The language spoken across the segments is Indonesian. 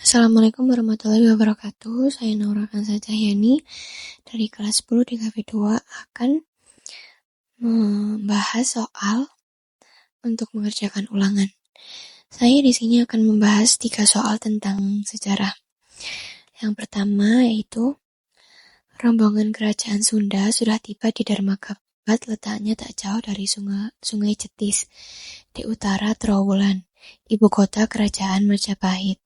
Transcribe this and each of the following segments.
Assalamualaikum warahmatullahi wabarakatuh. Saya Naura Kansa Cahyani dari kelas 10 di KV2 akan membahas soal untuk mengerjakan ulangan. Saya di sini akan membahas 3 soal tentang sejarah. Yang pertama yaitu rombongan kerajaan Sunda sudah tiba di Dharmakabat, letaknya tak jauh dari sungai Jetis di utara Trowulan, ibu kota kerajaan Majapahit.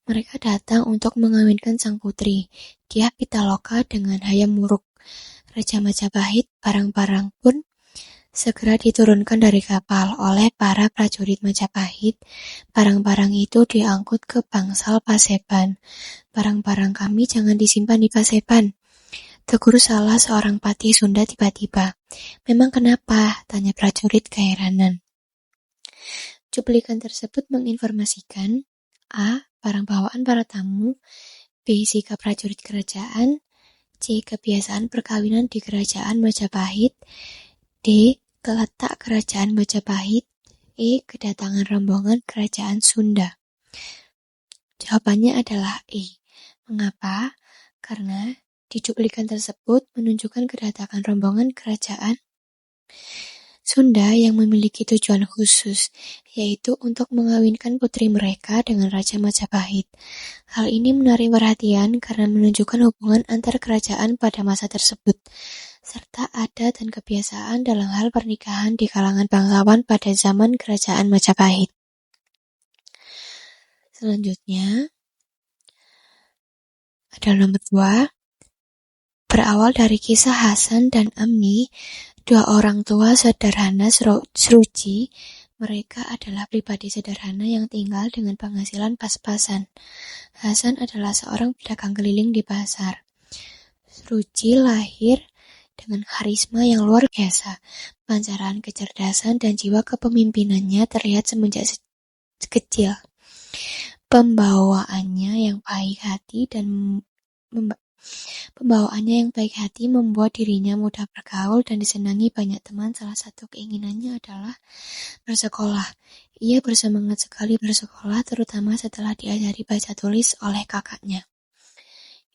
Mereka datang untuk mengawinkan sang putri, Dyah Pitaloka dengan Hayam Wuruk. Raja Majapahit, barang-barang pun segera diturunkan dari kapal oleh para prajurit Majapahit. Barang-barang itu diangkut ke bangsal Paseban. Barang-barang kami jangan disimpan di Paseban, tegur salah seorang patih Sunda tiba-tiba. Memang kenapa? Tanya prajurit keheranan. Cuplikan tersebut menginformasikan A. Barang bawaan para tamu, B. Sikap prajurit kerajaan, C. Kebiasaan perkawinan di kerajaan Majapahit, D. Letak kerajaan Majapahit, E. Kedatangan rombongan kerajaan Sunda. Jawabannya adalah E. Mengapa? Karena di cuplikan tersebut menunjukkan kedatangan rombongan kerajaan Sunda yang memiliki tujuan khusus, yaitu untuk mengawinkan putri mereka dengan Raja Majapahit. Hal ini menarik perhatian karena menunjukkan hubungan antar kerajaan pada masa tersebut, serta adat dan kebiasaan dalam hal pernikahan di kalangan bangsawan pada zaman kerajaan Majapahit. Selanjutnya, ada nomor 2. Berawal dari kisah Hasan dan Amni, 2 orang tua sederhana Sruci. Mereka adalah pribadi sederhana yang tinggal dengan penghasilan pas-pasan. Hasan adalah seorang pedagang keliling di pasar. Sruci lahir dengan karisma yang luar biasa. Pancaran kecerdasan dan jiwa kepemimpinannya terlihat semenjak kecil. Pembawaannya yang baik hati membuat dirinya mudah bergaul dan disenangi banyak teman. Salah satu keinginannya adalah bersekolah. Ia bersemangat sekali bersekolah, terutama setelah diajari baca tulis oleh kakaknya.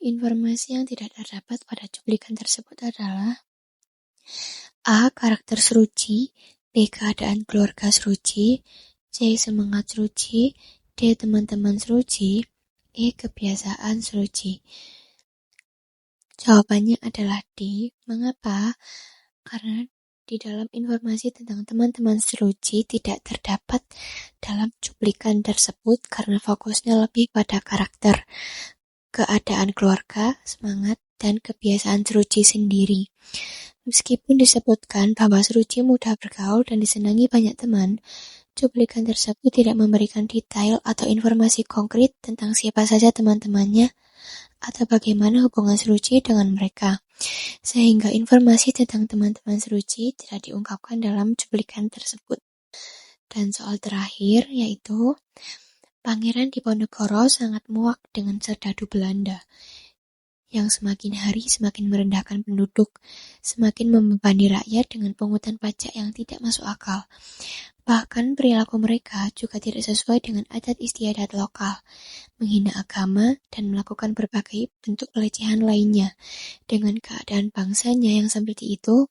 Informasi yang tidak terdapat pada cuplikan tersebut adalah A. Karakter Sruci, B. Keadaan keluarga Sruci, C. Semangat Sruci, D. Teman-teman Sruci, E. Kebiasaan Sruci. Jawabannya adalah D. Mengapa? Karena di dalam informasi tentang teman-teman Sruci tidak terdapat dalam cuplikan tersebut karena fokusnya lebih pada karakter, keadaan keluarga, semangat, dan kebiasaan Sruci sendiri. Meskipun disebutkan bahwa Sruci mudah bergaul dan disenangi banyak teman, cuplikan tersebut tidak memberikan detail atau informasi konkret tentang siapa saja teman-temannya atau bagaimana hubungan Sruci dengan mereka, sehingga informasi tentang teman-teman Sruci tidak diungkapkan dalam cuplikan tersebut. Dan soal terakhir yaitu Pangeran Diponegoro sangat muak dengan serdadu Belanda yang semakin hari semakin merendahkan penduduk, semakin membebani rakyat dengan pungutan pajak yang tidak masuk akal. Bahkan perilaku mereka juga tidak sesuai dengan adat istiadat lokal, menghina agama, dan melakukan berbagai bentuk pelecehan lainnya. Dengan keadaan bangsanya yang seperti itu,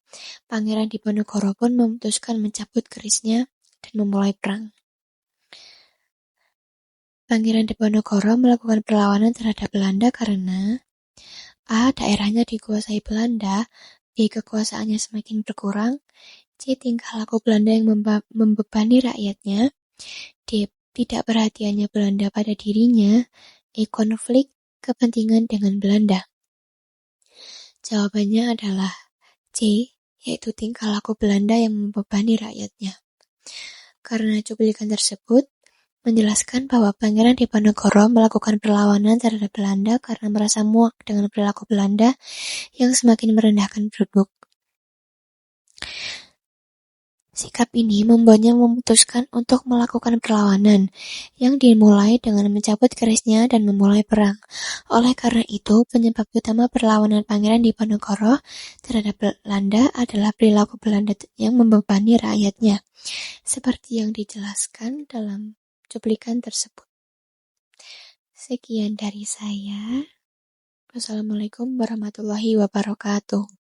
Pangeran Diponegoro pun memutuskan mencabut kerisnya dan memulai perang. Pangeran Diponegoro melakukan perlawanan terhadap Belanda karena A. Daerahnya dikuasai Belanda, B. Kekuasaannya semakin berkurang, C. Tingkah laku Belanda yang membebani rakyatnya, D. Tidak perhatiannya Belanda pada dirinya, E. Konflik kepentingan dengan Belanda. Jawabannya adalah C, yaitu tingkah laku Belanda yang membebani rakyatnya. Karena cuplikan tersebut menjelaskan bahwa Pangeran Diponegoro melakukan perlawanan terhadap Belanda karena merasa muak dengan perilaku Belanda yang semakin merendahkan penduduk. Sikap ini membuatnya memutuskan untuk melakukan perlawanan yang dimulai dengan mencabut kerisnya dan memulai perang. Oleh karena itu, penyebab utama perlawanan Pangeran Diponegoro terhadap Belanda adalah perilaku Belanda yang membebani rakyatnya, seperti yang dijelaskan dalam cuplikan tersebut. Sekian dari saya. Wassalamualaikum warahmatullahi wabarakatuh.